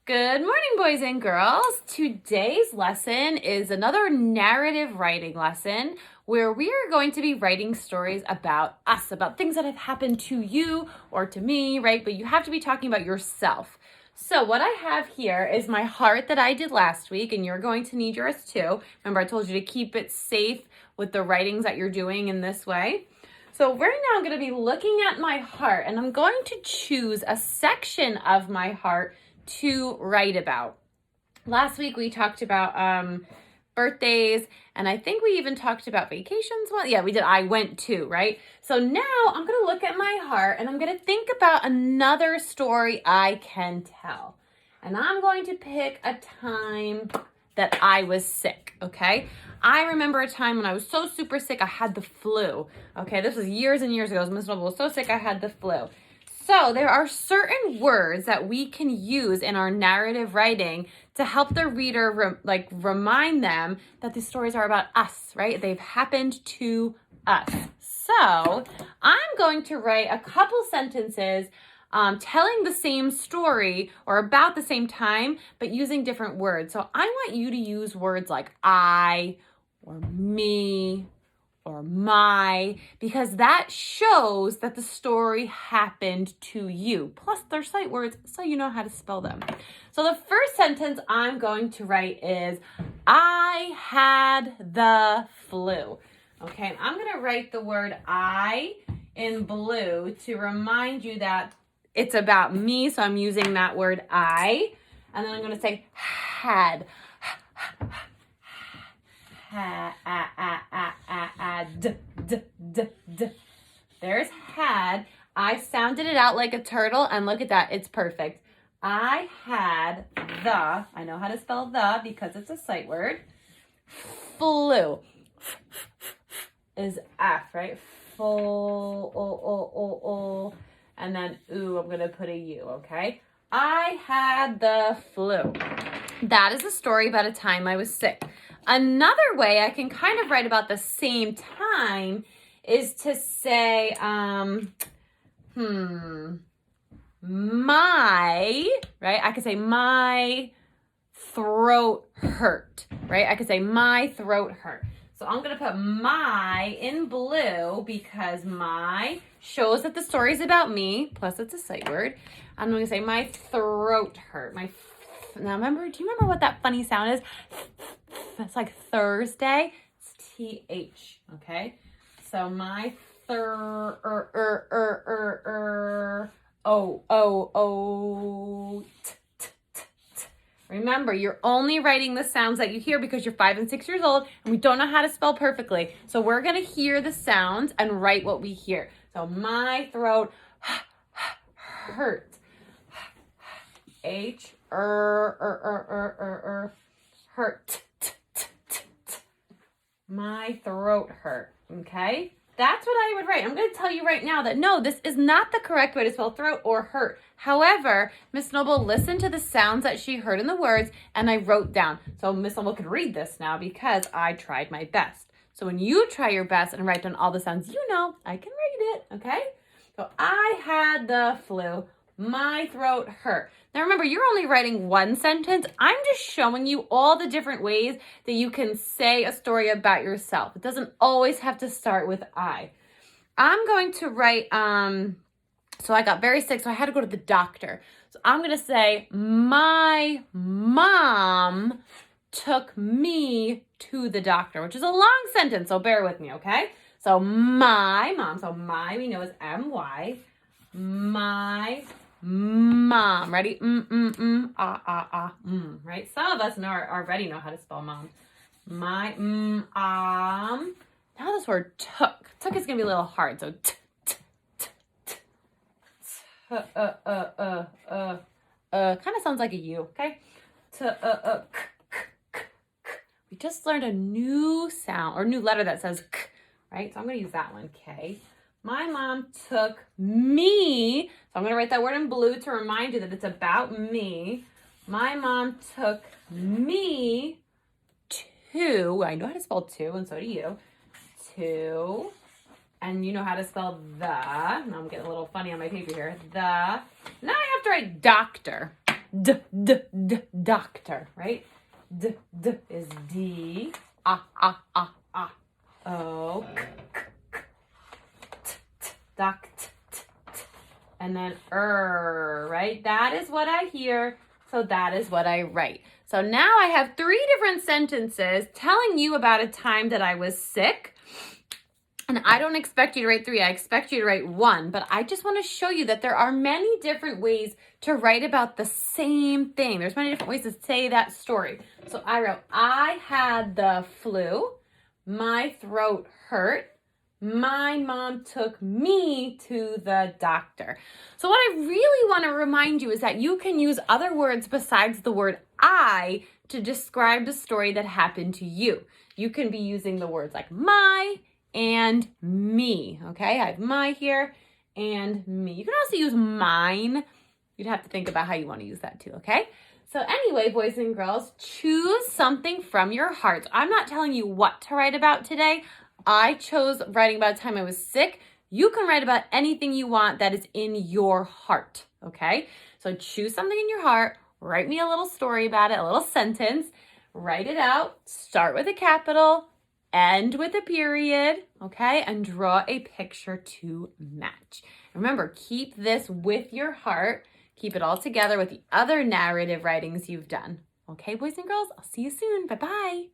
Good morning, boys and girls. Today's lesson is another narrative writing lesson where we are going to be writing stories about us, about things that have happened to you or to me, right? But you have to be talking about yourself. So what I have here is my heart that I did last week, and you're going to need yours too. Remember, I told you to keep it safe with the writings that you're doing in this way. So right now I'm going to be looking at my heart, and I'm going to choose a section of my heart to write about. Last week we talked about birthdays, and I think we even talked about vacations. Well, yeah, we did. I went too, right? So now I'm going to look at my heart and I'm going to think about another story I can tell. And I'm going to pick a time that I was sick, okay? I remember a time when I was so super sick, I had the flu. Okay, this was years and years ago. Miss Noble was so sick, I had the flu. So there are certain words that we can use in our narrative writing to help the reader remind them that these stories are about us, right? They've happened to us. So I'm going to write a couple sentences telling the same story or about the same time, but using different words. So I want you to use words like I or me or my, because that shows that the story happened to you. Plus, they're sight words, so you know how to spell them. So the first sentence I'm going to write is, I had the flu. Okay, and I'm gonna write the word I in blue to remind you that it's about me, so I'm using that word I. And then I'm gonna say had. There's had. I sounded it out like a turtle, and look at that, it's perfect. I had the, I know how to spell the because it's a sight word. Flu is F, right? Full, and then ooh, I'm gonna put a U, okay? I had the flu. That is a story about a time I was sick. Another way I can kind of write about the same time is to say, my, right? I could say my throat hurt, right? I could say my throat hurt. So I'm going to put my in blue because my shows that the story is about me, plus it's a sight word. I'm going to say my throat hurt. Now remember, do you remember what that funny sound is? It's like Thursday. It's TH, okay? So my Remember, you're only writing the sounds that you hear because you're 5 and 6 years old and we don't know how to spell perfectly. So we're going to hear the sounds and write what we hear. So my throat hurt. Hurt. My throat hurt. Okay? That's what I would write. I'm going to tell you right now that no, this is not the correct way to spell throat or hurt. However, Miss Noble listened to the sounds that she heard in the words and I wrote down. So Miss Noble could read this now because I tried my best. So when you try your best and write down all the sounds you know, I can read it, okay? So I had the flu. My throat hurt. Now remember, you're only writing one sentence. I'm just showing you all the different ways that you can say a story about yourself. It doesn't always have to start with I. I'm going to write, so I got very sick, so I had to go to the doctor. So I'm going to say, my mom took me to the doctor, which is a long sentence, so bear with me, okay? So my mom, so my we know is M-Y, my mom. Ready? Right? Some of us already know how to spell mom. My now this word took. Took is gonna be a little hard. So kind of sounds like a U. Okay. We just learned a new sound or new letter that says k. Right? So I'm gonna use that one. K. My mom took me, so I'm going to write that word in blue to remind you that it's about me. My mom took me to, I know how to spell to, and so do you, to, and you know how to spell the, now I'm getting a little funny on my paper here, the, now I have to write doctor. doctor, right? D is D, O, doct, and then right? That is what I hear, so that is what I write. So now I have 3 different sentences telling you about a time that I was sick. And I don't expect you to write 3, I expect you to write 1, but I just want to show you that there are many different ways to write about the same thing. There's many different ways to say that story. So I wrote, I had the flu, my throat hurt, my mom took me to the doctor. So what I really want to remind you is that you can use other words besides the word I to describe the story that happened to you. You can be using the words like my and me, okay? I have my here and me. You can also use mine. You'd have to think about how you want to use that too, okay? So anyway, boys and girls, choose something from your heart. I'm not telling you what to write about today. I chose writing about a time I was sick. You can write about anything you want that is in your heart, okay? So choose something in your heart, write me a little story about it, a little sentence, write it out, start with a capital, end with a period, okay? And draw a picture to match. Remember, keep this with your heart. Keep it all together with the other narrative writings you've done. Okay, boys and girls, I'll see you soon. Bye-bye.